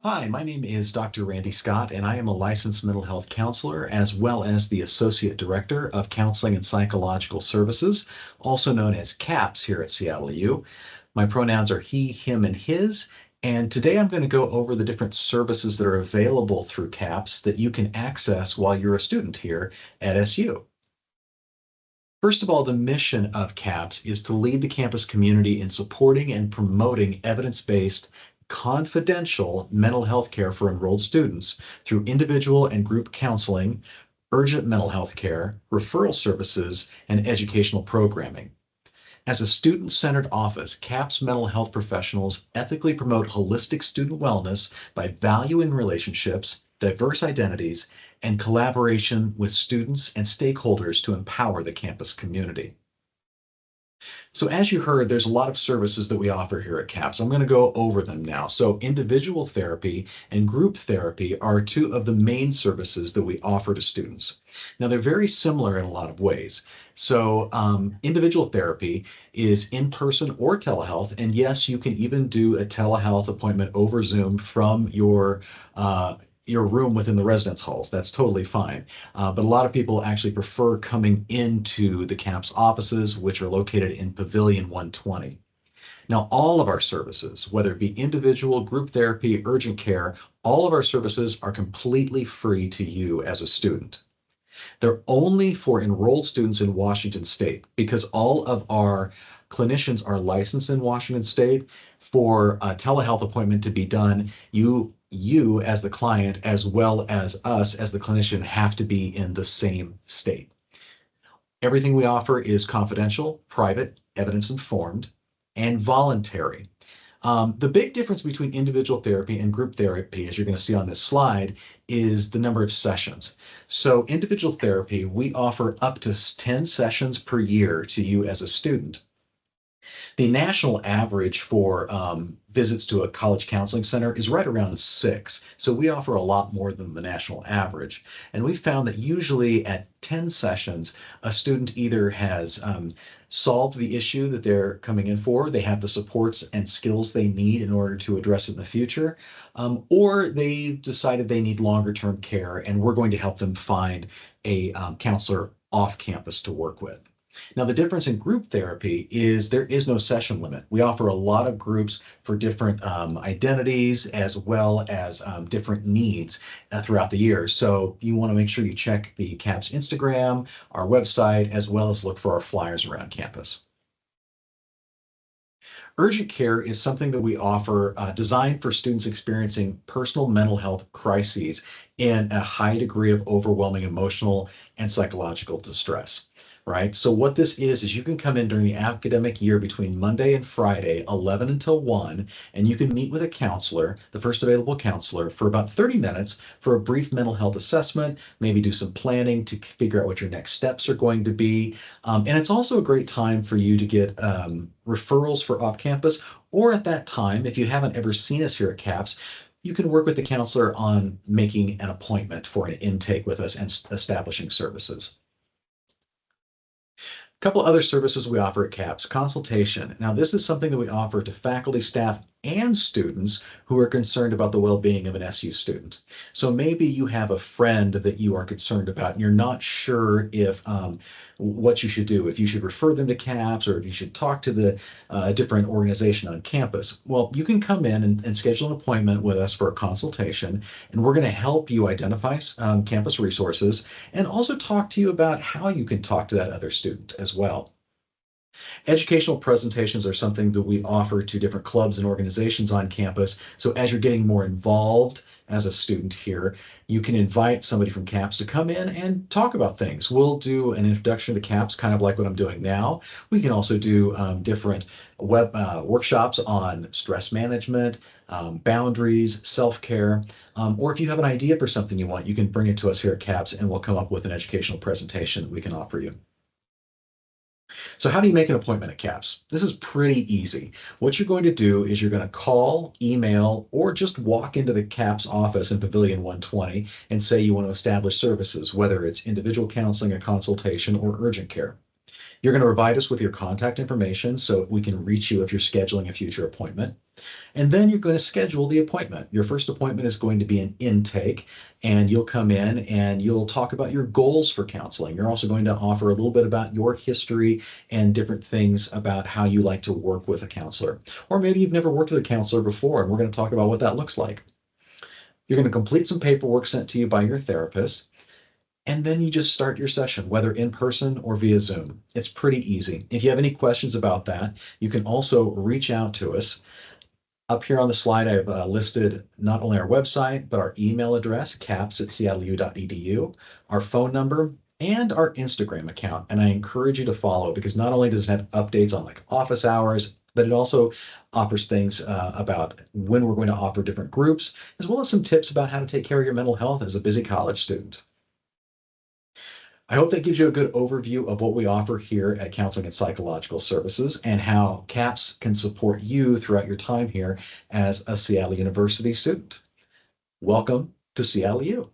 Hi, my name is Dr. Randy Scott, and I am a licensed mental health counselor as well as the Associate Director of Counseling and Psychological Services, also known as CAPS here at Seattle U. My pronouns are he, him, and his, and today I'm going to go over the different services that are available through CAPS that you can access while you're a student here at SU. First of all, the mission of CAPS is to lead the campus community in supporting and promoting evidence-based, confidential mental health care for enrolled students through individual and group counseling, urgent mental health care, referral services, and educational programming. As a student-centered office, CAPS mental health professionals ethically promote holistic student wellness by valuing relationships, diverse identities, and collaboration with students and stakeholders to empower the campus community. So as you heard, there's a lot of services that we offer here at CAPS. I'm going to go over them now. So individual therapy and group therapy are two of the main services that we offer to students. Now they're very similar in a lot of ways. So individual therapy is in person or telehealth. And yes, you can even do a telehealth appointment over Zoom from your room within the residence halls. That's totally fine. But a lot of people actually prefer coming into the CAPS offices, which are located in Pavilion 120. Now, all of our services, whether it be individual, group therapy, urgent care, all of our services are completely free to you as a student. They're only for enrolled students in Washington State because all of our clinicians are licensed in Washington State. For a telehealth appointment to be done, you as the client as well as us as the clinician have to be in the same state. Everything we offer is confidential, private, evidence informed, and voluntary. The big difference between individual therapy and group therapy, as you're going to see on this slide, is the number of sessions. So individual therapy, we offer up to 10 sessions per year to you as a student. The national average for visits to a college counseling center is right around 6. So we offer a lot more than the national average. And we found that usually at 10 sessions, a student either has solved the issue that they're coming in for, they have the supports and skills they need in order to address it in the future, or they decided they need longer term care, and we're going to help them find a counselor off campus to work with. Now, the difference in group therapy is there is no session limit. We offer a lot of groups for different identities as well as different needs throughout the year. So you want to make sure you check the CAPS Instagram, our website, as well as look for our flyers around campus. Urgent care is something that we offer designed for students experiencing personal mental health crises and a high degree of overwhelming emotional and psychological distress, right? So what this is you can come in during the academic year between Monday and Friday, 11 until 1, and you can meet with a counselor, the first available counselor, for about 30 minutes for a brief mental health assessment, maybe do some planning to figure out what your next steps are going to be. And it's also a great time for you to get referrals for off campus, or at that time, if you haven't ever seen us here at CAPS, you can work with the counselor on making an appointment for an intake with us and establishing services. A couple other services we offer at CAPS. Consultation. Now, this is something that we offer to faculty, staff, and students who are concerned about the well-being of an SU student. So maybe you have a friend that you are concerned about and you're not sure if what you should do, if you should refer them to CAPS or if you should talk to the different organization on campus. Well, you can come in and schedule an appointment with us for a consultation, and we're going to help you identify campus resources and also talk to you about how you can talk to that other student as well. Educational presentations are something that we offer to different clubs and organizations on campus. So as you're getting more involved as a student here, you can invite somebody from CAPS to come in and talk about things. We'll do an introduction to CAPS, kind of like what I'm doing now. We can also do different workshops on stress management, boundaries, self-care, or if you have an idea for something you want, you can bring it to us here at CAPS and we'll come up with an educational presentation that we can offer you. So how do you make an appointment at CAPS? This is pretty easy. What you're going to do is you're going to call, email, or just walk into the CAPS office in Pavilion 120 and say you want to establish services, whether it's individual counseling, a consultation, or urgent care. You're going to provide us with your contact information so we can reach you if you're scheduling a future appointment. And then you're going to schedule the appointment. Your first appointment is going to be an intake, and you'll come in and you'll talk about your goals for counseling. You're also going to offer a little bit about your history and different things about how you like to work with a counselor. Or maybe you've never worked with a counselor before, and we're going to talk about what that looks like. You're going to complete some paperwork sent to you by your therapist. And then you just start your session, whether in person or via Zoom. It's pretty easy. If you have any questions about that, you can also reach out to us. Up here on the slide, I've listed not only our website, but our email address, caps@seattleu.edu, our phone number, and our Instagram account. And I encourage you to follow because not only does it have updates on like office hours, but it also offers things about when we're going to offer different groups, as well as some tips about how to take care of your mental health as a busy college student. I hope that gives you a good overview of what we offer here at Counseling and Psychological Services and how CAPS can support you throughout your time here as a Seattle University student. Welcome to Seattle U.